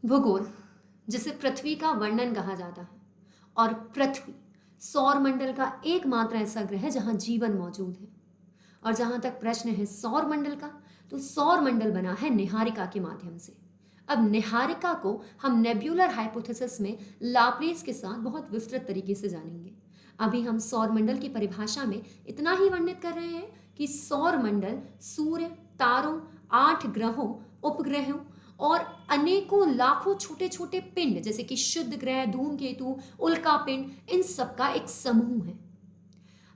भूगोल, जिसे पृथ्वी का वर्णन कहा जाता है, और पृथ्वी सौर मंडल का एकमात्र ऐसा ग्रह है जहां जीवन मौजूद है। और जहां तक प्रश्न है सौर मंडल का, तो सौर मंडल बना है निहारिका के माध्यम से। अब निहारिका को हम नेब्यूलर हाइपोथेसिस में लाप्लेस के साथ बहुत विस्तृत तरीके से जानेंगे। अभी हम सौर मंडल की परिभाषा में इतना ही वर्णित कर रहे हैं कि सौर मंडल सूर्य, तारों, 8 ग्रहों, उपग्रहों और अनेकों लाखों छोटे छोटे पिंड जैसे कि शुद्ध ग्रह, धूमकेतु, उल्का पिंड, इन सब का एक समूह है।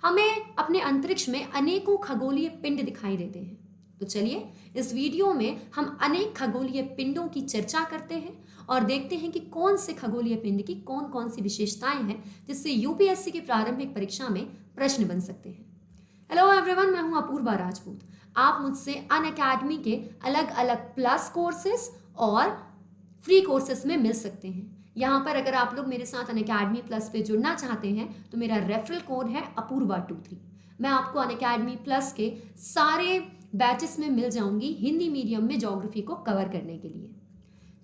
हमें अपने अंतरिक्ष में अनेकों खगोलीय पिंड दिखाई देते हैं। तो चलिए इस वीडियो में हम अनेक खगोलीय पिंडों की चर्चा करते हैं और देखते हैं कि कौन से खगोलीय पिंड की कौन कौन सी विशेषताएं हैं जिससे यूपीएससी की प्रारंभिक परीक्षा में प्रश्न बन सकते हैं। हेलो एवरीवन, मैं हूं अपूर्वा राजपूत। आप मुझसे अनअकैडमी के अलग अलग प्लस कोर्सेस और फ्री कोर्सेस में मिल सकते हैं। यहाँ पर अगर आप लोग मेरे साथ अनअकैडमी प्लस पे जुड़ना चाहते हैं तो मेरा रेफरल कोड है अपूर्वा23। मैं आपको अनअकैडमी प्लस के सारे बैचेस में मिल जाऊंगी हिंदी मीडियम में ज्योग्राफी को कवर करने के लिए।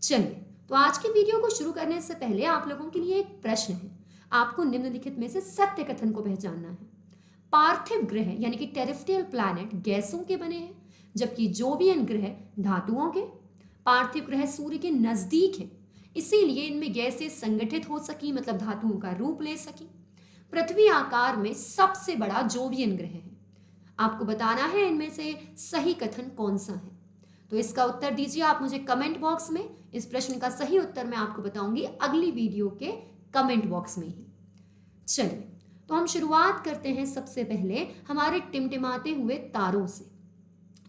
चलिए, तो आज के वीडियो को शुरू करने से पहले आप लोगों के लिए एक प्रश्न है। आपको निम्नलिखित में से सत्य कथन को पहचानना है। पार्थिव ग्रह यानी कि टेरेस्ट्रियल प्लैनेट गैसों के बने हैं, जबकि जोवियन ग्रह धातुओं के। पार्थिव ग्रह सूर्य के नजदीक है, इसीलिए इनमें गैसें संगठित हो सकी, मतलब धातुओं का रूप ले सकी। पृथ्वी आकार में सबसे बड़ा जोवियन ग्रह है। आपको बताना है इनमें से सही कथन कौन सा है। तो इसका उत्तर दीजिए आप मुझे कमेंट बॉक्स में। इस प्रश्न का सही उत्तर मैं आपको बताऊंगी अगली वीडियो के कमेंट बॉक्स में ही। चलिए, तो हम शुरुआत करते हैं सबसे पहले हमारे टिमटिमाते हुए तारों से।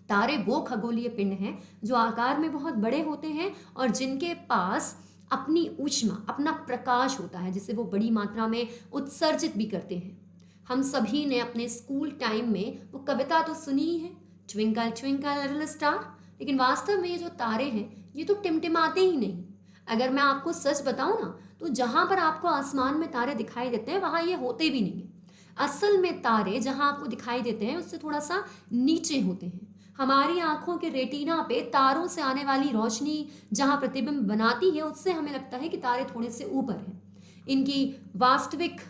तारे वो खगोलीय पिंड हैं जो आकार में बहुत बड़े होते हैं और जिनके पास अपनी ऊष्मा, अपना प्रकाश होता है, जिसे वो बड़ी मात्रा में उत्सर्जित भी करते हैं। हम सभी ने अपने स्कूल टाइम में वो कविता तो सुनी ही है, ट्विंकल ट्विंकल लिटिल स्टार। लेकिन वास्तव में ये जो तारे हैं ये तो टिमटिमाते ही नहीं। अगर मैं आपको सच बताऊं ना, तो जहां पर आपको आसमान में तारे दिखाई देते हैं वहां ये होते भी नहीं है। असल में तारे जहां आपको दिखाई देते हैं उससे थोड़ा सा नीचे होते हैं। हमारी आंखों के रेटिना पे तारों से आने वाली रोशनी जहां प्रतिबिंब बनाती है उससे हमें लगता है कि तारे थोड़े से ऊपर हैं। इनकी वास्तविक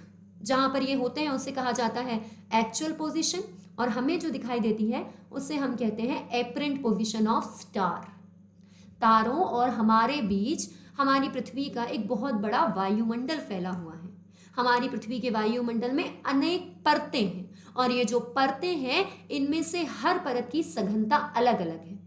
जहां पर ये होते हैं उसे कहा जाता है एक्चुअल पोजीशन, और हमें जो दिखाई देती है उसे हम कहते हैं एपरेंट पोजीशन ऑफ स्टार। तारों और हमारे बीच हमारी पृथ्वी का एक बहुत बड़ा वायुमंडल फैला हुआ है। हमारी पृथ्वी के वायुमंडल में अनेक परतें हैं और ये जो परतें हैं इनमें से हर परत की सघनता अलग अलग है,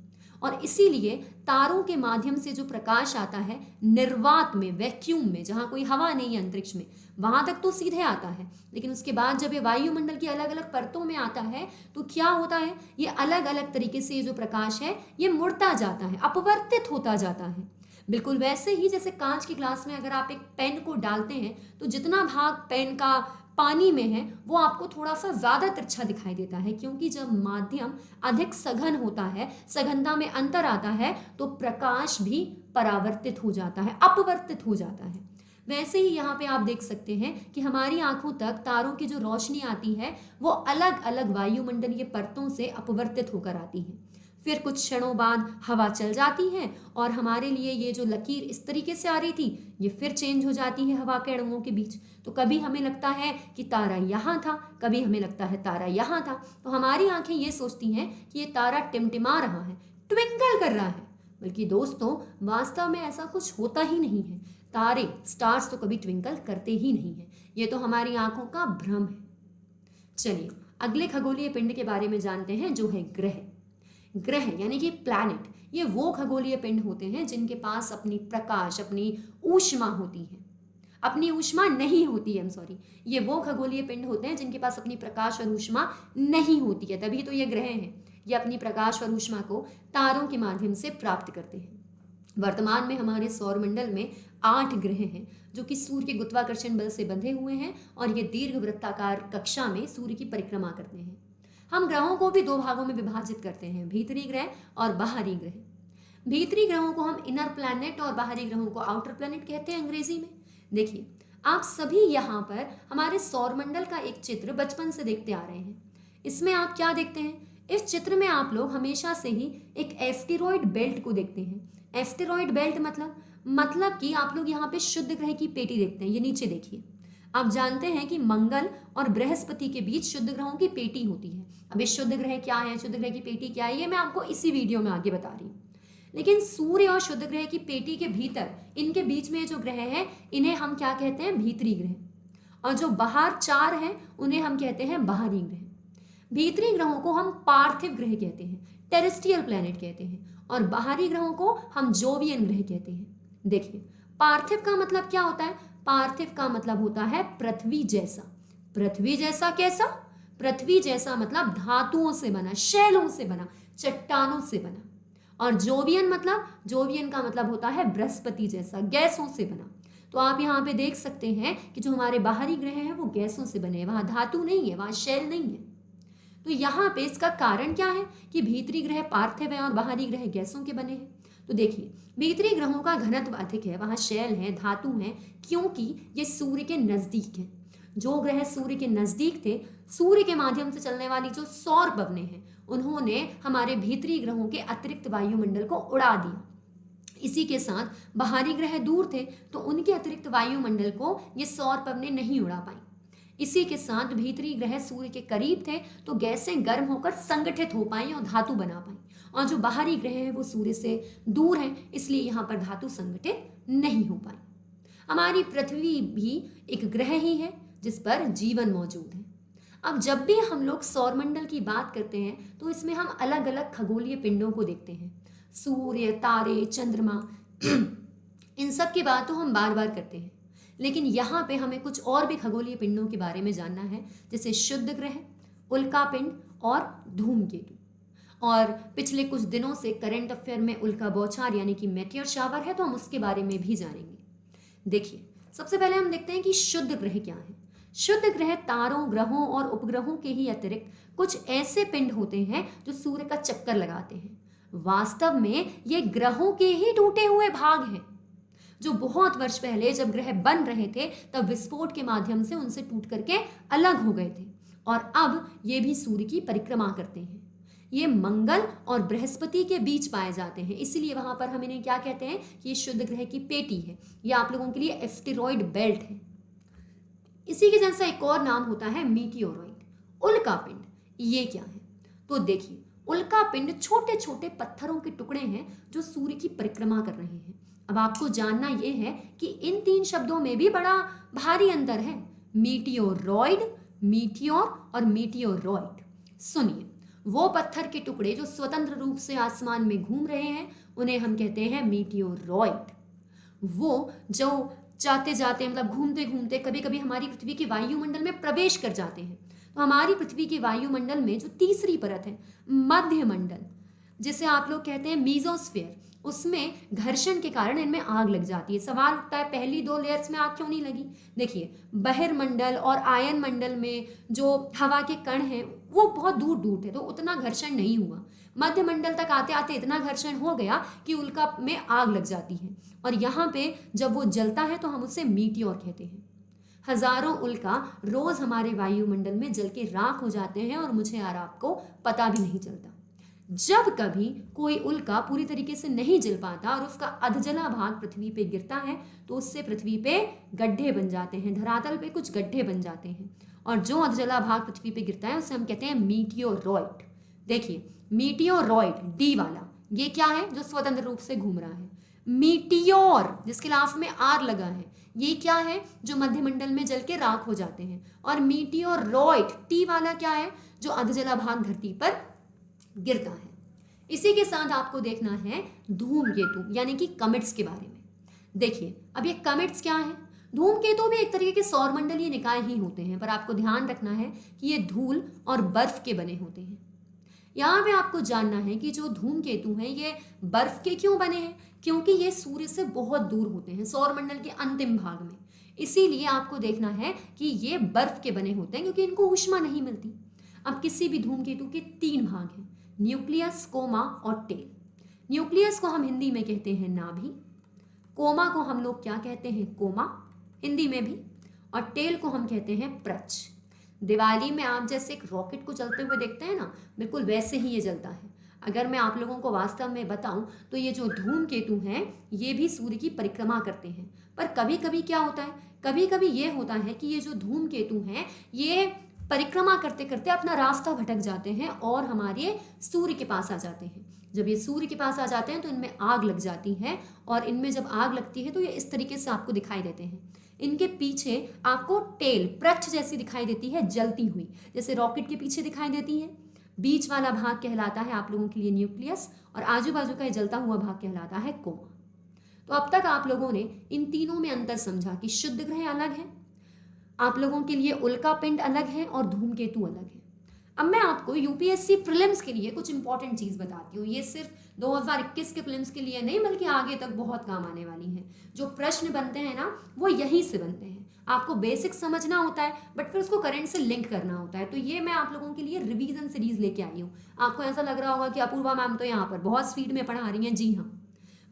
और इसीलिए तारों के माध्यम से जो प्रकाश आता है निर्वात में, वैक्यूम में, जहां कोई हवा नहीं है अंतरिक्ष में, वहां तक तो सीधे आता है। लेकिन उसके बाद जब ये वायुमंडल की अलग अलग परतों में आता है तो क्या होता है, ये अलग अलग तरीके से ये जो प्रकाश है ये मुड़ता जाता है, अपवर्तित होता जाता है। बिल्कुल वैसे ही जैसे कांच की ग्लास में अगर आप एक पेन को डालते हैं तो जितना भाग पेन का पानी में है वो आपको थोड़ा सा ज्यादा तिरछा दिखाई देता है, क्योंकि जब माध्यम अधिक सघन होता है, सघनता में अंतर आता है, तो प्रकाश भी परावर्तित हो जाता है, अपवर्तित हो जाता है। वैसे ही यहाँ पे आप देख सकते हैं कि हमारी आंखों तक तारों की जो रोशनी आती है वो अलग अलग वायुमंडलीय परतों से अपवर्तित होकर आती है। फिर कुछ क्षणों बाद हवा चल जाती है और हमारे लिए ये जो लकीर इस तरीके से आ रही थी ये फिर चेंज हो जाती है हवा के अणुओं के बीच। तो कभी हमें लगता है कि तारा यहाँ था, कभी हमें लगता है तारा यहाँ था। तो हमारी आंखें ये सोचती हैं कि ये तारा टिमटिमा रहा है, ट्विंकल कर रहा है। बल्कि दोस्तों वास्तव में ऐसा कुछ होता ही नहीं है। तारे, स्टार्स तो कभी ट्विंकल करते ही नहीं है। ये तो हमारी आंखों का भ्रम है। चलिए अगले खगोलीय पिंड के बारे में जानते हैं जो है ग्रह। ग्रह यानी कि प्लैनेट, ये वो खगोलीय पिंड होते हैं जिनके पास अपनी प्रकाश, अपनी ऊष्मा होती है। अपनी ऊष्मा नहीं होती है, सॉरी, ये वो खगोलीय पिंड होते हैं जिनके पास अपनी प्रकाश और ऊष्मा नहीं होती है, तभी तो ये ग्रह हैं। ये अपनी प्रकाश और ऊष्मा को तारों के माध्यम से प्राप्त करते हैं। वर्तमान में हमारे सौरमंडल में 8 ग्रह हैं जो कि सूर्य के गुरुत्वाकर्षण बल से बंधे हुए हैं और ये दीर्घ वृत्ताकार कक्षा में सूर्य की परिक्रमा करते हैं। हम ग्रहों को भी 2 भागों में विभाजित करते हैं, भीतरी ग्रह और बाहरी ग्रह। भीतरी ग्रहों को हम इनर प्लैनेट और बाहरी ग्रहों को आउटर प्लैनेट कहते हैं अंग्रेजी में। देखिए आप सभी यहाँ पर हमारे सौरमंडल का एक चित्र बचपन से देखते आ रहे हैं। इसमें आप क्या देखते हैं, इस चित्र में आप लोग हमेशा से ही एक एस्टेरॉयड बेल्ट को देखते हैं। एस्टेरॉयड बेल्ट मतलब कि आप लोग यहाँ पे शुद्ध ग्रह की पेटी देखते हैं। ये नीचे देखिए, आप जानते हैं कि मंगल और बृहस्पति के बीच शुद्ध ग्रहों की पेटी होती है। अब ये शुद्ध ग्रह क्या है, शुद्ध ग्रह की पेटी क्या है, ये मैं आपको इसी वीडियो में आगे बता रही हूँ। लेकिन सूर्य और शुद्ध ग्रह की पेटी के भीतर, इनके बीच में जो ग्रह है, इन्हें हम क्या कहते हैं, भीतरी ग्रह। और जो बाहर 4 हैं उन्हें हम कहते हैं बाहरी ग्रह। भीतरी ग्रहों को हम पार्थिव ग्रह कहते हैं, टेरेस्ट्रियल प्लैनेट कहते हैं, और बाहरी ग्रहों को हम जोवियन ग्रह कहते हैं। देखिए, पार्थिव का मतलब क्या होता है? पार्थिव का मतलब होता है पृथ्वी जैसा। पृथ्वी जैसा कैसा? पृथ्वी जैसा मतलब धातुओं से बना, शैलों से बना, चट्टानों से बना। और जोवियन का मतलब होता है बृहस्पति जैसा, गैसों से बना। तो आप यहाँ पे देख सकते हैं कि जो हमारे बाहरी ग्रह हैं वो गैसों से बने हैं, वहां धातु नहीं है, वहां शैल नहीं है। तो यहाँ पे इसका कारण क्या है कि भीतरी ग्रह पार्थिव है और बाहरी ग्रह गैसों के बने हैं। तो देखिए, भीतरी ग्रहों का घनत्व अधिक है, वहां शैल है, धातु है, क्योंकि ये सूर्य के नजदीक है। जो ग्रह सूर्य के नजदीक थे, सूर्य के माध्यम से चलने वाली जो सौर पवनें हैं, उन्होंने हमारे भीतरी ग्रहों के अतिरिक्त वायुमंडल को उड़ा दिया। इसी के साथ बाहरी ग्रह दूर थे तो उनके अतिरिक्त वायुमंडल को ये सौर पवनें नहीं उड़ा पाई। इसी के साथ भीतरी ग्रह सूर्य के करीब थे तो गैसें गर्म होकर संगठित हो पाई और धातु बना पाई। और जो बाहरी ग्रह है वो सूर्य से दूर है, इसलिए यहाँ पर धातु संगठित नहीं हो पाई। हमारी पृथ्वी भी एक ग्रह ही है जिस पर जीवन मौजूद है। अब जब भी हम लोग सौरमंडल की बात करते हैं तो इसमें हम अलग अलग खगोलीय पिंडों को देखते हैं। सूर्य, तारे, चंद्रमा इन सब की बात तो हम बार बार करते हैं, लेकिन यहाँ पे हमें कुछ और भी खगोलीय पिंडों के बारे में जानना है, जैसे शुद्ध ग्रह, उल्का पिंड और धूमकेतु। और पिछले कुछ दिनों से करंट अफेयर में उल्का बौछार यानी कि मेटियोर शावर है, तो हम उसके बारे में भी जानेंगे। देखिए, सबसे पहले हम देखते हैं कि शुद्ध ग्रह क्या है। शुद्ध ग्रह तारों, ग्रहों और उपग्रहों के ही अतिरिक्त कुछ ऐसे पिंड होते हैं जो सूर्य का चक्कर लगाते हैं। वास्तव में ये ग्रहों के ही टूटे हुए भाग हैं, जो बहुत वर्ष पहले जब ग्रह बन रहे थे तब विस्फोट के माध्यम से उनसे टूट करके अलग हो गए थे, और अब ये भी सूर्य की परिक्रमा करते हैं। ये मंगल और बृहस्पति के बीच पाए जाते हैं, इसीलिए वहां पर हम इन्हें क्या कहते हैं कि ये शुद्ध ग्रह की पेटी है। ये आप लोगों के लिए एस्टेरॉयड बेल्ट है। इसी के जैसा एक और नाम होता है मीटियोरॉइड, उल्का पिंड। ये क्या है? तो देखिए, उल्का पिंड छोटे छोटे पत्थरों के टुकड़े हैं जो सूर्य की परिक्रमा कर रहे हैं। अब आपको जानना यह है कि इन 3 शब्दों में भी बड़ा भारी अंतर है, मीटियोरॉइड, मीटियोर और मीटियोरॉइड। सुनिए, वो पत्थर के टुकड़े जो स्वतंत्र रूप से आसमान में घूम रहे हैं उन्हें हम कहते हैं मीटियोरॉइड। वो जो जाते जाते मतलब घूमते घूमते कभी कभी हमारी पृथ्वी के वायुमंडल में प्रवेश कर जाते हैं। तो हमारी पृथ्वी के वायुमंडल में जो तीसरी परत है, मध्यमंडल, जिसे आप लोग कहते हैं मीजोस्फीयर, उसमें घर्षण के कारण इनमें आग लग जाती है। सवाल उठता है, पहली 2 लेयर्स में आग क्यों नहीं लगी? देखिए, बहिर्मंडल और आयन मंडल में जो हवा के कण हैं वो बहुत दूर दूर थे, तो उतना घर्षण नहीं हुआ। मध्यमंडल तक आते आते इतना घर्षण हो गया कि उल्का में आग लग जाती है, और यहाँ पे जब वो जलता है तो हम उसे मीटियोर कहते हैं। हजारों उल्का रोज हमारे वायुमंडल में जल के राख हो जाते हैं और मुझे और आपको पता भी नहीं चलता। जब कभी कोई उल्का पूरी तरीके से नहीं जल पाता और उसका अधजला भाग पृथ्वी पे गिरता है तो उससे पृथ्वी पे गड्ढे बन जाते हैं, धरातल पे कुछ गड्ढे बन जाते हैं, और जो अधजला भाग पृथ्वी पे गिरता है उसे हम कहते हैं मीटियोरॉइड। देखिए, मीटियोरॉइड डी वाला ये क्या है जो स्वतंत्र रूप से घूम रहा है। मीटियोर जिसके लास्ट में आर लगा है, ये क्या है जो मध्यमंडल में जल के राख हो जाते हैं। और मीटियोरॉइड टी वाला क्या है जो अधजला भाग धरती पर गिरता है। इसी के साथ आपको देखना है धूमकेतु यानी कि कमेट्स के बारे में। देखिए, अब ये कमेट्स क्या है? धूमकेतु भी एक तरीके के सौरमंडलीय निकाय ही होते हैं, पर आपको ध्यान रखना है कि ये धूल और बर्फ के बने होते हैं। यहाँ पे आपको जानना है कि जो धूमकेतु हैं ये बर्फ के क्यों बने हैं, क्योंकि ये सूर्य से बहुत दूर होते हैं, सौरमंडल के अंतिम भाग में। इसीलिए आपको देखना है कि ये बर्फ के बने होते हैं क्योंकि इनको ऊष्मा नहीं मिलती। अब किसी भी धूमकेतु के 3 भाग हैं, न्यूक्लियस, कोमा और टेल। न्यूक्लियस को हम हिंदी में कहते हैं नाभि, कोमा को हम लोग क्या कहते हैं, कोमा हिंदी में भी, और टेल को हम कहते हैं प्रच। दिवाली में आप जैसे एक रॉकेट को जलते हुए देखते हैं ना, बिल्कुल वैसे ही ये जलता है। अगर मैं आप लोगों को वास्तव में बताऊं तो ये जो धूमकेतु हैं ये भी सूर्य की परिक्रमा करते हैं। पर कभी कभी क्या होता है, कभी कभी ये होता है कि ये जो धूमकेतु हैं ये परिक्रमा करते करते अपना रास्ता भटक जाते हैं और हमारे सूर्य के पास आ जाते हैं। जब ये सूर्य के पास आ जाते हैं तो इनमें आग लग जाती है, और इनमें जब आग लगती है तो ये इस तरीके से आपको दिखाई देते हैं। इनके पीछे आपको टेल, पृष्ठ जैसी दिखाई देती है जलती हुई, जैसे रॉकेट के पीछे दिखाई देती है। बीच वाला भाग कहलाता है आप लोगों के लिए न्यूक्लियस, और आजू बाजू का ये जलता हुआ भाग कहलाता है कोमा। तो अब तक आप लोगों ने इन तीनों में अंतर समझा कि शुद्ध ग्रह अलग है, आप लोगों के लिए उल्का पिंड अलग है और धूमकेतु अलग है। अब मैं आपको यूपीएससी प्रीलिम्स के लिए कुछ इंपॉर्टेंट चीज बताती हूँ। ये सिर्फ 2021 के प्रीलिम्स के लिए नहीं, बल्कि आगे तक बहुत काम आने वाली है। जो प्रश्न बनते हैं ना वो यहीं से बनते हैं। आपको बेसिक समझना होता है बट फिर उसको करंट से लिंक करना होता है। तो ये मैं आप लोगों के लिए रिवीजन सीरीज लेके आई हूँ। आपको ऐसा लग रहा होगा कि अपूर्वा मैम तो यहाँ पर बहुत स्पीड में पढ़ा रही हैं। जी हाँ,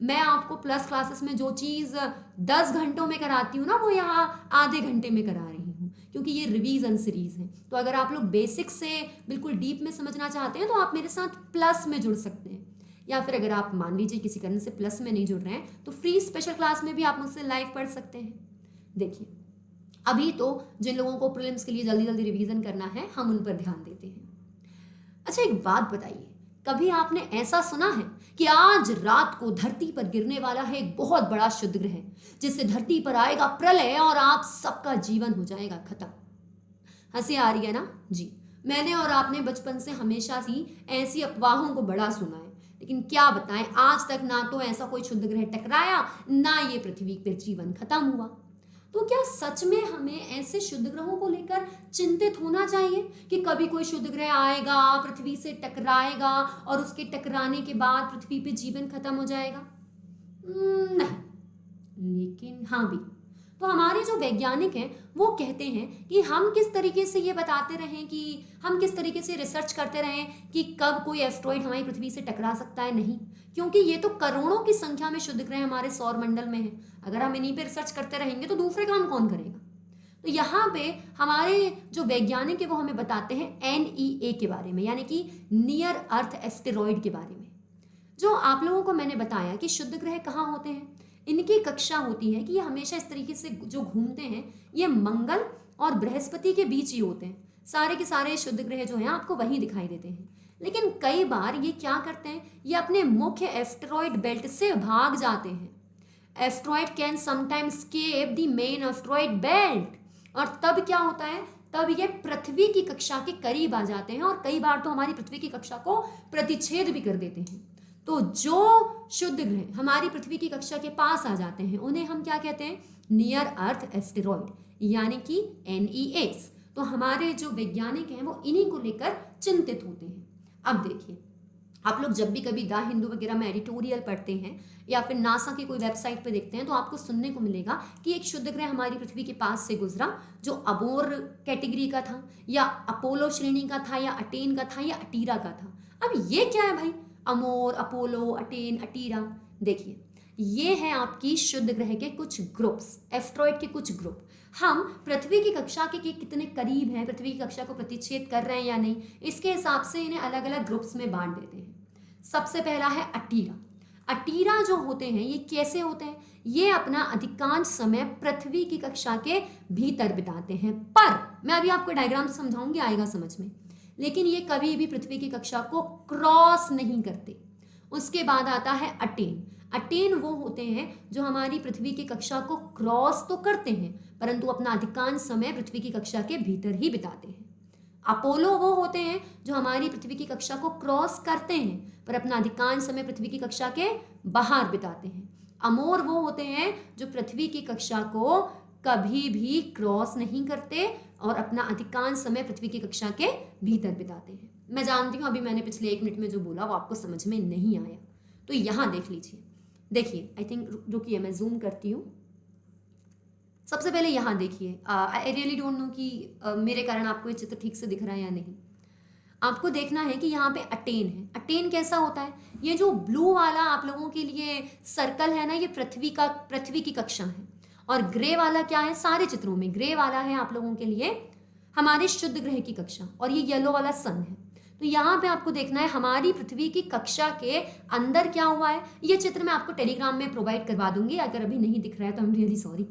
मैं आपको प्लस क्लासेस में जो चीज़ 10 घंटों में कराती हूँ ना वो यहाँ आधे घंटे में करा रही हूँ, क्योंकि ये रिवीजन सीरीज है। तो अगर आप लोग बेसिक से बिल्कुल डीप में समझना चाहते हैं तो आप मेरे साथ प्लस में जुड़ सकते हैं, या फिर अगर आप मान लीजिए किसी कारण से प्लस में नहीं जुड़ रहे हैं तो फ्री स्पेशल क्लास में भी आप मुझसे लाइव पढ़ सकते हैं। देखिए, अभी तो जिन लोगों को प्रीलिम्स के लिए जल्दी जल्दी रिवीजन करना है हम उन पर ध्यान देते हैं। अच्छा, एक बात बताइए, कभी आपने ऐसा सुना है कि आज रात को धरती पर गिरने वाला है एक बहुत बड़ा शुद्ध ग्रह, जिससे धरती पर आएगा प्रलय और आप सबका जीवन हो जाएगा खत्म? हंसी आ रही है ना? जी, मैंने और आपने बचपन से हमेशा ही ऐसी अफवाहों को बड़ा सुना है, लेकिन क्या बताएं, आज तक ना तो ऐसा कोई शुद्ध ग्रह टकराया, ना ये पृथ्वी पर जीवन खत्म हुआ। तो क्या सच में हमें ऐसे शुद्ध ग्रहों को लेकर चिंतित होना चाहिए कि कभी कोई शुद्ध ग्रह आएगा, पृथ्वी से टकराएगा और उसके टकराने के बाद पृथ्वी पे जीवन खत्म हो जाएगा? नहीं, लेकिन हाँ भी, तो हमारे जो वैज्ञानिक हैं वो कहते हैं कि हम किस तरीके से ये बताते रहें, कि हम किस तरीके से रिसर्च करते रहें कि कब कोई एस्ट्रॉइड हमारी पृथ्वी से टकरा सकता है। नहीं, क्योंकि ये तो करोड़ों की संख्या में शुद्ध ग्रह हमारे सौर मंडल में है। अगर हम इन्हीं पे रिसर्च करते रहेंगे तो दूसरे काम कौन करेगा? तो यहाँ पे हमारे जो वैज्ञानिक है वो हमें बताते हैं NEA के बारे में, यानी कि नियर अर्थ एस्टेरॉइड के बारे में। जो आप लोगों को मैंने बताया कि शुद्ध ग्रह कहाँ होते हैं, इनकी कक्षा होती है कि ये हमेशा इस तरीके से जो घूमते हैं ये मंगल और बृहस्पति के बीच ही होते हैं। सारे के सारे शुद्ध ग्रह जो हैं आपको वहीं दिखाई देते हैं। लेकिन कई बार ये क्या करते हैं, ये अपने मुख्य एस्टेरॉइड बेल्ट से भाग जाते हैं। Asteroid can sometimes escape the main asteroid belt, और तब क्या होता है, तब ये पृथ्वी की कक्षा के करीब आ जाते हैं और कई बार तो हमारी पृथ्वी की कक्षा को प्रतिच्छेद भी कर देते हैं। तो जो शुद्ध ग्रह हमारी पृथ्वी की कक्षा के पास आ जाते हैं उन्हें हम क्या कहते हैं? नियर अर्थ एस्टेरॉइड, यानी कि NEAs। तो हमारे जो वैज्ञानिक हैं वो इन्हीं को लेकर चिंतित होते हैं। अब देखिए, आप लोग जब भी कभी द हिंदू वगैरह में एडिटोरियल पढ़ते हैं या फिर नासा की कोई वेबसाइट पे देखते हैं तो आपको सुनने को मिलेगा कि एक शुद्ध ग्रह हमारी पृथ्वी के पास से गुजरा जो अबोर कैटेगरी का था, या अपोलो श्रेणी का था, या अटेन का था, या अटीरा का था। अब ये क्या है भाई, अमोर, अपोलो, अटेन, अटीरा? देखिए, ये है आपकी शुद्ध ग्रह के कुछ ग्रुप्स, एस्ट्रॉइड के कुछ ग्रुप। हम पृथ्वी की कक्षा के कितने करीब हैं, पृथ्वी की कक्षा को प्रतिच्छेद कर रहे हैं या नहीं, इसके हिसाब से इन्हें अलग अलग ग्रुप्स में बांट देते हैं। सबसे पहला है अटीरा। अटीरा जो होते हैं ये कैसे होते हैं? ये अपना अधिकांश समय पृथ्वी की कक्षा के भीतर बिताते हैं, पर मैं अभी आपको डायग्राम से समझाऊंगी, आएगा समझ में। लेकिन ये कभी भी पृथ्वी की कक्षा को क्रॉस नहीं करते। उसके बाद आता है अटेन। अटेन वो होते हैं जो हमारी पृथ्वी की कक्षा को क्रॉस तो करते हैं परंतु अपना अधिकांश समय पृथ्वी की कक्षा के भीतर ही बिताते हैं। अपोलो वो होते हैं जो हमारी पृथ्वी की कक्षा को क्रॉस करते हैं पर अपना अधिकांश समय पृथ्वी की कक्षा के बाहर बिताते हैं। अमोर वो होते हैं जो पृथ्वी की कक्षा को कभी भी क्रॉस नहीं करते और अपना अधिकांश समय पृथ्वी की कक्षा के भीतर बिताते हैं। मैं जानती हूँ अभी मैंने पिछले 1 मिनट में जो बोला वो आपको समझ में नहीं आया, तो यहाँ देख लीजिए। देखिए, आई थिंक रुकिए मैं जूम करती हूँ। सबसे पहले यहाँ देखिए, आई रियली डोंट नो कि मेरे कारण आपको ये चित्र ठीक से दिख रहा है या नहीं। आपको देखना है कि यहाँ पे अटेन है। अटेन कैसा होता है? ये जो ब्लू वाला आप लोगों के लिए सर्कल है ना, ये पृथ्वी की कक्षा है। और ग्रे वाला क्या है? सारे चित्रों में ग्रे वाला है आप लोगों के लिए हमारे शुद्ध ग्रह की कक्षा, और ये येलो वाला सन है। तो यहाँ पे आपको देखना है हमारी पृथ्वी की कक्षा के अंदर क्या हुआ है। ये चित्र मैं आपको टेलीग्राम में प्रोवाइड करवा दूंगी, अगर अभी नहीं दिख रहा है तो आई एम रियली सॉरी।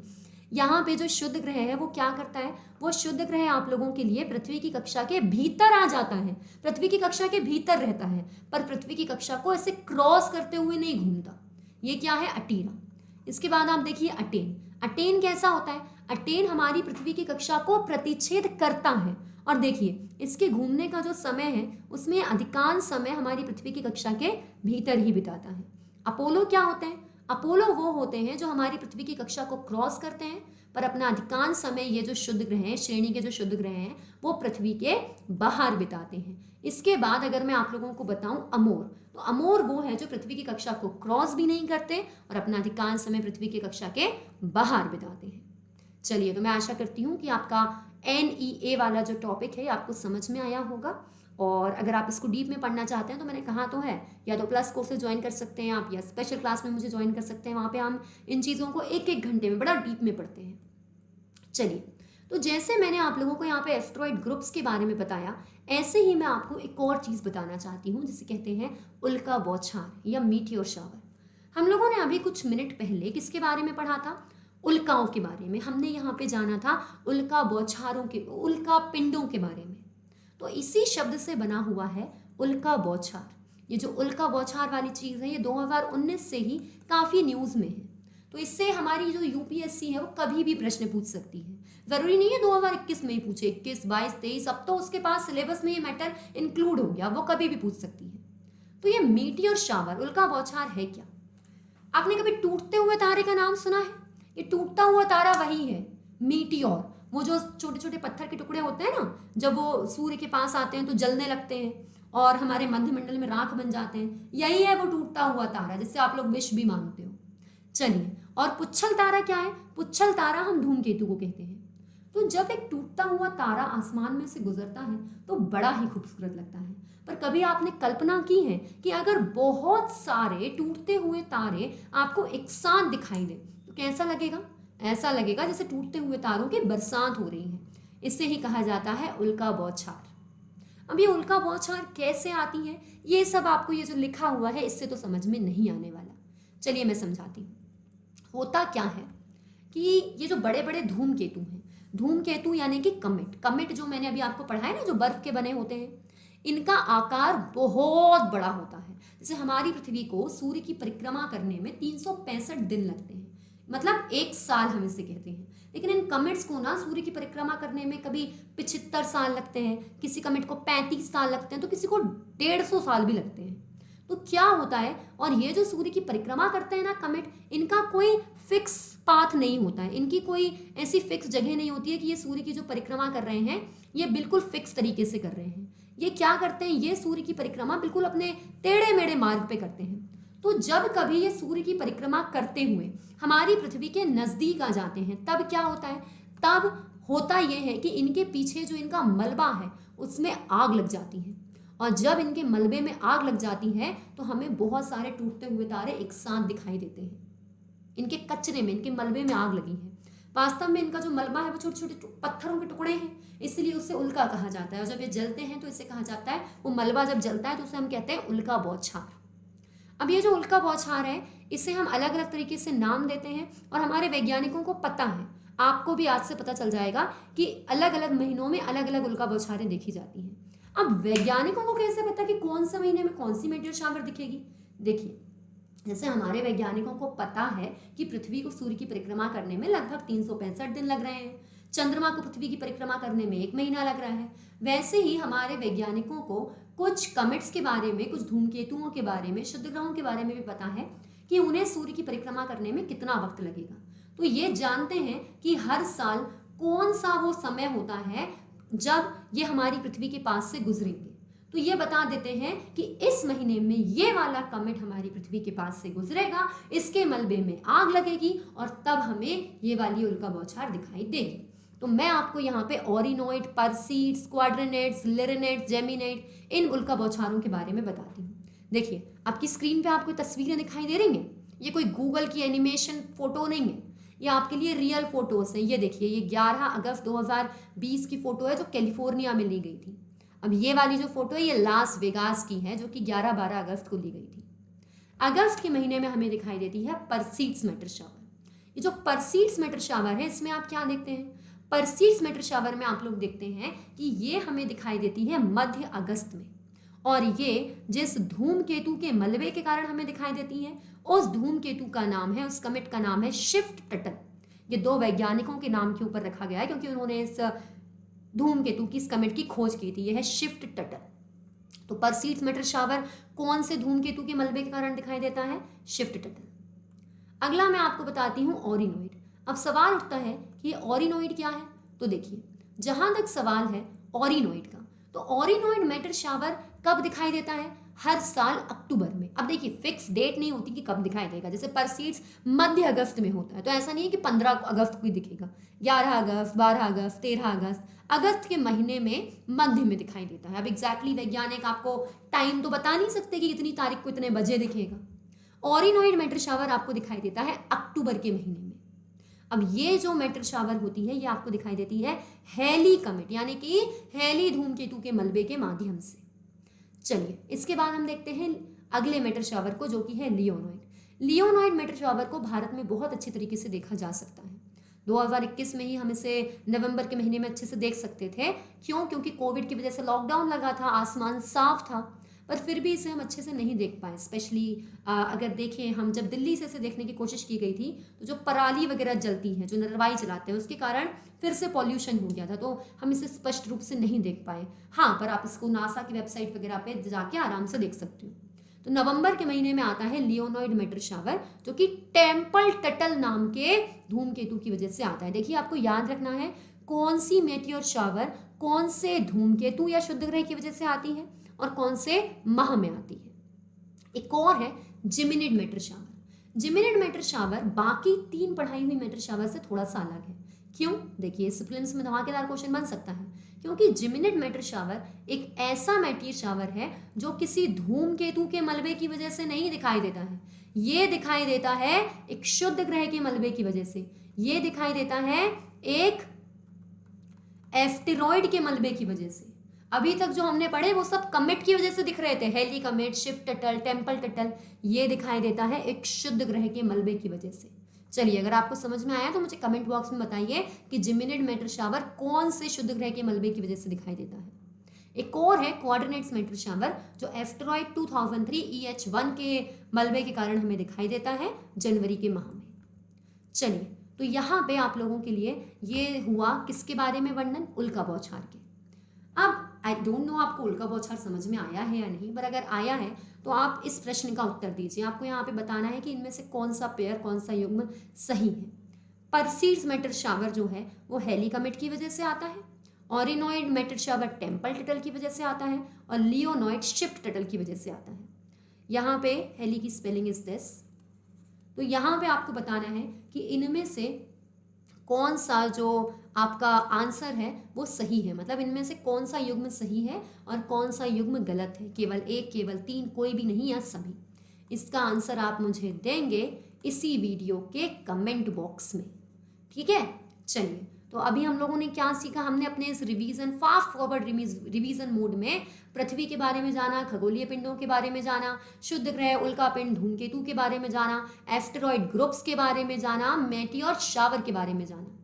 यहाँ पे जो शुद्ध ग्रह है वो क्या करता है, वो शुद्ध ग्रह आप लोगों के लिए पृथ्वी की कक्षा के भीतर आ जाता है, पृथ्वी की कक्षा के भीतर रहता है, पर पृथ्वी की कक्षा को ऐसे क्रॉस करते हुए नहीं घूमता। ये क्या है, अटीरा। इसके बाद आप देखिए अटेन। अटेन कैसा होता है, अटेन हमारी पृथ्वी की कक्षा को प्रतिच्छेद करता है, और देखिए इसके घूमने का जो समय है उसमें अधिकांश समय हमारी पृथ्वी की कक्षा के भीतर ही बिताता है। अपोलो क्या होते हैं, अपोलो वो होते हैं जो हमारी पृथ्वी की कक्षा को क्रॉस करते हैं, पर अपना अधिकांश समय ये जो शुद्ध ग्रह हैं, श्रेणी के जो शुद्ध ग्रह हैं, वो पृथ्वी के बाहर बिताते हैं। इसके बाद अगर मैं आप लोगों को बताऊं अमोर, तो अमोर वो है जो पृथ्वी की कक्षा को क्रॉस भी नहीं करते और अपना अधिकांश समय पृथ्वी की कक्षा के बाहर बिताते हैं। चलिए, तो मैं आशा करती हूँ कि आपका NEA वाला जो टॉपिक है आपको समझ में आया होगा, और अगर आप इसको डीप में पढ़ना चाहते हैं तो मैंने कहा तो है, या तो प्लस कोर्सेज ज्वाइन कर सकते हैं आप, या स्पेशल क्लास में मुझे ज्वाइन कर सकते हैं। वहाँ पे हम इन चीज़ों को एक एक घंटे में बड़ा डीप में पढ़ते हैं। चलिए, तो जैसे मैंने आप लोगों को यहाँ पे एस्ट्रॉइड ग्रुप्स के बारे में बताया, ऐसे ही मैं आपको एक और चीज़ बताना चाहती हूँ जिसे कहते हैं उल्का बौछार या मीटियोर शावर। हम लोगों ने अभी कुछ मिनट पहले किसके बारे में पढ़ा था, उल्काओं के बारे में। हमने यहाँ पे जाना था उल्का बौछारों के, उल्का पिंडों के बारे में। तो इसी शब्द से बना हुआ है उल्का बौछार। ये जो उल्का बौछार वाली चीज़ है ये 2019 से ही काफ़ी न्यूज़ में है। तो इससे हमारी जो UPSC है वो कभी भी प्रश्न पूछ सकती है। ज़रूरी नहीं है 2021 में ही पूछे, 21, 22, 23, अब तो उसके पास सिलेबस में ये मैटर इंक्लूड हो गया, वो कभी भी पूछ सकती है। तो ये मीटियोर शावर, उल्का बौछार है क्या? आपने कभी टूटते हुए तारे का नाम सुना है? ये टूटता हुआ तारा वही है, मीटियोर। वो जो छोटे छोटे पत्थर के टुकड़े होते हैं ना, जब वो सूर्य के पास आते हैं तो जलने लगते हैं और हमारे मध्यमंडल में राख बन जाते हैं, यही है वो टूटता हुआ तारा, जिससे आप लोग विष भी मानते हो। चलिए, और पुच्छल तारा क्या है? पुच्छल तारा हम धूमकेतु को कहते हैं। तो जब एक टूटता हुआ तारा आसमान में से गुजरता है तो बड़ा ही खूबसूरत लगता है, पर कभी आपने कल्पना की है कि अगर बहुत सारे टूटते हुए तारे आपको एक साथ दिखाई दे तो कैसा लगेगा? ऐसा लगेगा जैसे टूटते हुए तारों की बरसात हो रही है। इससे ही कहा जाता है उल्का बौछार। अब ये उल्का बौछार कैसे आती है, ये सब आपको ये जो लिखा हुआ है इससे तो समझ में नहीं आने वाला। चलिए मैं समझाती हूँ। होता क्या है कि ये जो बड़े बड़े धूमकेतु हैं, धूमकेतु यानी कि कमेट, कमेट जो मैंने अभी आपको पढ़ा है ना, जो बर्फ के बने होते हैं, इनका आकार बहुत बड़ा होता है। जैसे हमारी पृथ्वी को सूर्य की परिक्रमा करने में 365 दिन लगते हैं, मतलब एक साल हम इसे कहते हैं। लेकिन इन कमेट्स को ना सूर्य की परिक्रमा करने में कभी 75 साल लगते हैं, किसी कमेट को 35 साल लगते हैं, तो किसी को 150 साल भी लगते हैं। तो क्या होता है, और ये जो सूर्य की परिक्रमा करते हैं ना कमेट, इनका कोई फिक्स पाथ नहीं होता है, इनकी कोई ऐसी फिक्स जगह नहीं होती है कि ये सूर्य की जो परिक्रमा कर रहे हैं ये बिल्कुल फिक्स तरीके से कर रहे हैं। ये क्या करते हैं, ये सूर्य की परिक्रमा बिल्कुल अपने टेढ़े मेढ़े मार्ग पे करते हैं। तो जब कभी ये सूर्य की परिक्रमा करते हुए हमारी पृथ्वी के नजदीक आ जाते हैं, तब क्या होता है, तब होता यह है कि इनके पीछे जो इनका मलबा है उसमें आग लग जाती है, और जब इनके मलबे में आग लग जाती है तो हमें बहुत सारे टूटते हुए तारे एक साथ दिखाई देते हैं। इनके कचरे में, इनके मलबे में आग लगी है। वास्तव में इनका जो मलबा है वो छोटे छोटे पत्थरों के टुकड़े हैं, इसलिए उसे उल्का कहा जाता है। और जब ये जलते हैं तो इसे कहा जाता है, वो मलबा जब जलता है तो उसे हम कहते हैं उल्का बौछार। अब ये जो उल्का बौछार है इसे हम अलग अलग तरीके से नाम देते हैं, और हमारे वैज्ञानिकों को पता है, आपको भी आज से पता चल जाएगा कि अलग अलग महीनों में अलग अलग उल्का बौछारें देखी जाती हैं। अब वैज्ञानिकों को कैसे पता कि कौन से महीने में कौन सी मीटियोर शावर दिखेगी? देखिए, जैसे हमारे वैज्ञानिकों को पता है कि पृथ्वी को सूर्य की परिक्रमा करने में लगभग 365 दिन लग रहे हैं, चंद्रमा को पृथ्वी की परिक्रमा करने में 1 महीना लग रहा है, वैसे ही हमारे वैज्ञानिकों को कुछ कमेट्स के बारे में, कुछ धूमकेतुओं के बारे में, शुद्ध ग्रहों के बारे में भी पता है कि उन्हें सूर्य की परिक्रमा करने में कितना वक्त लगेगा। तो ये जानते हैं कि हर साल कौन सा वो समय होता है जब ये हमारी पृथ्वी के पास से गुजरेंगे। तो ये बता देते हैं कि इस महीने में ये वाला कमेट हमारी पृथ्वी के पास से गुजरेगा, इसके मलबे में आग लगेगी और तब हमें ये वाली उल्का बौछार दिखाई देगी। तो मैं आपको यहाँ पे ओरिनोइड, परसीड्स, क्वाड्रेनेट्स, लिरेनेट्स, जेमिनेट, इन उल्का बौछारों के बारे में बताती हूँ। देखिए, आपकी स्क्रीन पे आपको तस्वीरें दिखाई दे रही हैं। ये कोई गूगल की एनिमेशन फोटो नहीं है, ये आपके लिए रियल फोटोज हैं। ये देखिए, ये 11 अगस्त 2020 की फोटो है जो कैलिफोर्निया में ली गई थी। अब ये वाली जो फोटो है ये लास वेगास की है जो कि 11-12 अगस्त को ली गई थी। अगस्त के महीने में हमें दिखाई देती है परसीड्स मेटर शावर। ये जो परसीड्स मेटर शावर है इसमें आप क्या देखते हैं? परसीड्स मेटर शावर में आप लोग देखते हैं कि ये हमें दिखाई देती है मध्य अगस्त में, और ये जिस धूमकेतु के मलबे के कारण हमें दिखाई देती है उस धूमकेतु का नाम है, उस कमेट का नाम है शिफ्ट टटल। ये दो वैज्ञानिकों के नाम के ऊपर रखा गया है क्योंकि उन्होंने इस धूमकेतु की, इस कमेट की खोज की थी। यह है शिफ्ट टटल। तो परसीड्स मेटर शावर कौन से धूमकेतु के मलबे के कारण दिखाई देता है? Shift Tuttle. अगला मैं आपको बताती हूँ ऑरिनोइड। अब सवाल उठता है कि ये ऑरिनोइड क्या है? तो देखिए, जहां तक सवाल है ऑरिनोइड का, तो ऑरिनोइड मेटर शावर कब दिखाई देता है? हर साल अक्टूबर में। अब देखिए, फिक्स डेट नहीं होती कि कब दिखाई देगा। जैसे परसीड्स मध्य अगस्त में होता है, तो ऐसा नहीं है कि 15 अगस्त को ही दिखेगा। 11 अगस्त, 12 अगस्त, 13 अगस्त, अगस्त के महीने में मध्य में दिखाई देता है। अब एग्जैक्टली वैज्ञानिक आपको टाइम तो बता नहीं सकते कि इतनी तारीख को इतने बजे दिखेगा। ऑरिनोइड मेटर शावर आपको दिखाई देता है अक्टूबर के महीने में। अब ये जो मेटर शावर होती है ये आपको दिखाई देती है हेली कमेट, यानी कि हेली धूमकेतु के मलबे के माध्यम से। चलिए, इसके बाद हम देखते हैं अगले मेटर शावर को, जो कि है लियोनॉइड। लियोनॉइड मेटर शावर को भारत में बहुत अच्छी तरीके से देखा जा सकता है। 2021 में ही हम इसे नवंबर के महीने में अच्छे से देख सकते थे। क्यों? क्योंकि कोविड की वजह से लॉकडाउन लगा था, आसमान साफ था, पर फिर भी इसे हम अच्छे से नहीं देख पाए। स्पेशली अगर देखें हम, जब दिल्ली से इसे देखने की कोशिश की गई थी तो जो पराली वगैरह जलती है, जो नरवाई जलाते हैं, उसके कारण फिर से पॉल्यूशन हो गया था, तो हम इसे स्पष्ट रूप से नहीं देख पाए। हाँ, पर आप इसको नासा की वेबसाइट वगैरह पे जाके आराम से देख सकते हो। तो नवंबर के महीने में आता है लियोनॉइड मेटर शावर, जो कि टेम्पल टटल नाम के धूमकेतु की वजह से आता है। देखिए, आपको याद रखना है कौन सी मेटियोर शावर कौन से धूमकेतु या शुद्ध ग्रह की वजह से आती है और कौन से माह में आती है। एक और है जिमिनिड मेटर शावर। जिमिनिड मेटर शावर बाकी 3 पढ़ाई हुई मेटर शावर से थोड़ा सा अलग है। क्यों? देखिए, इस प्रीलिम्स में धमाकेदार क्वेश्चन बन सकता है, क्योंकि जिमिनिड मेटर शावर एक ऐसा मेटीरियर शावर है जो किसी धूमकेतु के मलबे की वजह से नहीं दिखाई देता है। ये दिखाई देता है एक शुद्ध ग्रह के मलबे की वजह से। ये दिखाई देता है एक एस्टेरॉइड के मलबे की वजह से। अभी तक जो हमने पढ़े वो सब कमेट की वजह से दिख रहे थे, Halley comet, Swift Tuttle, Tempel Tuttle. ये दिखाई देता है एक शुद्ध ग्रह के मलबे की वजह से। चलिए, अगर आपको समझ में आया तो मुझे कमेंट बॉक्स में बताइए कि जिमिनिड मेटर शावर कौन से शुद्ध ग्रह के मलबे की वजह से दिखाई देता है। एक और है कोऑर्डिनेट्स मेटर शावर, जो एस्टेरॉइड 2003 EH1 के मलबे के कारण हमें दिखाई देता है जनवरी के माह में। चलिए, तो यहाँ पे आप लोगों के लिए ये हुआ किसके बारे में वर्णन? उल्का बौछार के। अब आई डोंट नो आपको उल्का बौछार समझ में आया है या नहीं, पर अगर आया है तो आप इस प्रश्न का उत्तर दीजिए। आपको यहाँ पे बताना है कि इनमें से कौन सा पेयर, कौन सा युग्म सही है। परसीड्स मेटर शावर जो है वो हेली कमेट की वजह से आता है, ऑरिनोइड मेटर शावर टेम्पल टटल की वजह से आता है, और लियोनॉइड शिफ्ट टटल की वजह से आता है। यहाँ पे हेली की स्पेलिंग इज दिस। तो यहाँ पे आपको बताना है कि इनमें से कौन सा जो आपका आंसर है वो सही है, मतलब इनमें से कौन सा युग्म सही है और कौन सा युग्म गलत है। केवल एक, केवल 3, कोई भी नहीं या सभी। इसका आंसर आप मुझे देंगे इसी वीडियो के कमेंट बॉक्स में, ठीक है। चलिए, तो अभी हम लोगों ने क्या सीखा? हमने अपने इस revision, fast forward revision mode में पृथ्वी के बारे में जाना, खगोलीय पिंडों के बारे में जाना, शुद्ध ग्रह, उल्का पिंड, धूमकेतु के बारे में जाना, एस्टेरॉइड ग्रुप्स के बारे में जाना, मेटियोर शावर के बारे में जाना।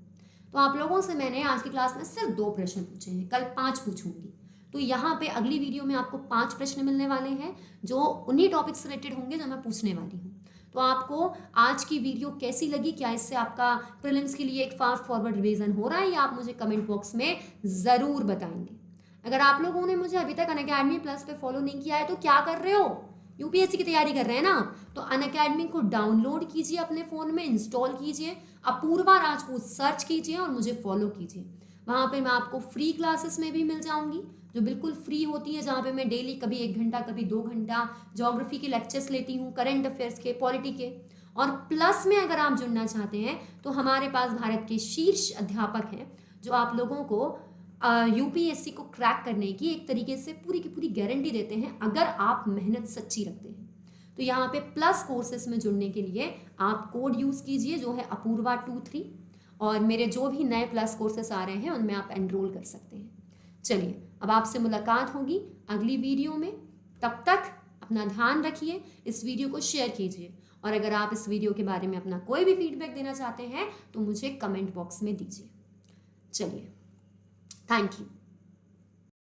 तो आप लोगों से मैंने आज की क्लास में सिर्फ 2 प्रश्न पूछे हैं, कल 5 पूछूंगी। तो यहाँ पे अगली वीडियो में आपको 5 प्रश्न मिलने वाले हैं जो उन्हीं टॉपिक से रिलेटेड होंगे जो मैं पूछने वाली हूँ। तो आपको आज की वीडियो कैसी लगी? क्या इससे आपका प्रीलिम्स के लिए एक फास्ट फॉरवर्ड रिवीजन हो रहा है, या आप मुझे कमेंट बॉक्स में ज़रूर बताएंगे। अगर आप लोगों ने मुझे अभी तक अनअकैडमी प्लस पे फॉलो नहीं किया है तो क्या कर रहे हो? यूपीएससी की तैयारी कर रहे हैं ना, तो अनअकैडमी को डाउनलोड कीजिए, अपने फ़ोन में इंस्टॉल कीजिए, अपूर्वा राजपूत सर्च कीजिए और मुझे फॉलो कीजिए। वहाँ पे मैं आपको फ्री क्लासेस में भी मिल जाऊँगी, जो बिल्कुल फ्री होती है, जहाँ पे मैं डेली कभी 1 घंटा, कभी 2 घंटा ज्योग्राफी के लेक्चर्स लेती हूँ, करंट अफेयर्स के, पॉलिटी के। और प्लस में अगर आप जुड़ना चाहते हैं तो हमारे पास भारत के शीर्ष अध्यापक हैं जो आप लोगों को यूपीएससी को क्रैक करने की एक तरीके से पूरी की पूरी गारंटी देते हैं, अगर आप मेहनत सच्ची रखते हैं। तो यहाँ पे प्लस कोर्सेस में जुड़ने के लिए आप कोड यूज़ कीजिए जो है अपूर्वा23, और मेरे जो भी नए प्लस कोर्सेस आ रहे हैं उनमें आप एनरोल कर सकते हैं। चलिए, अब आपसे मुलाकात होगी अगली वीडियो में। तब तक अपना ध्यान रखिए, इस वीडियो को शेयर कीजिए, और अगर आप इस वीडियो के बारे में अपना कोई भी फीडबैक देना चाहते हैं तो मुझे कमेंट बॉक्स में दीजिए। चलिए, थैंक यू।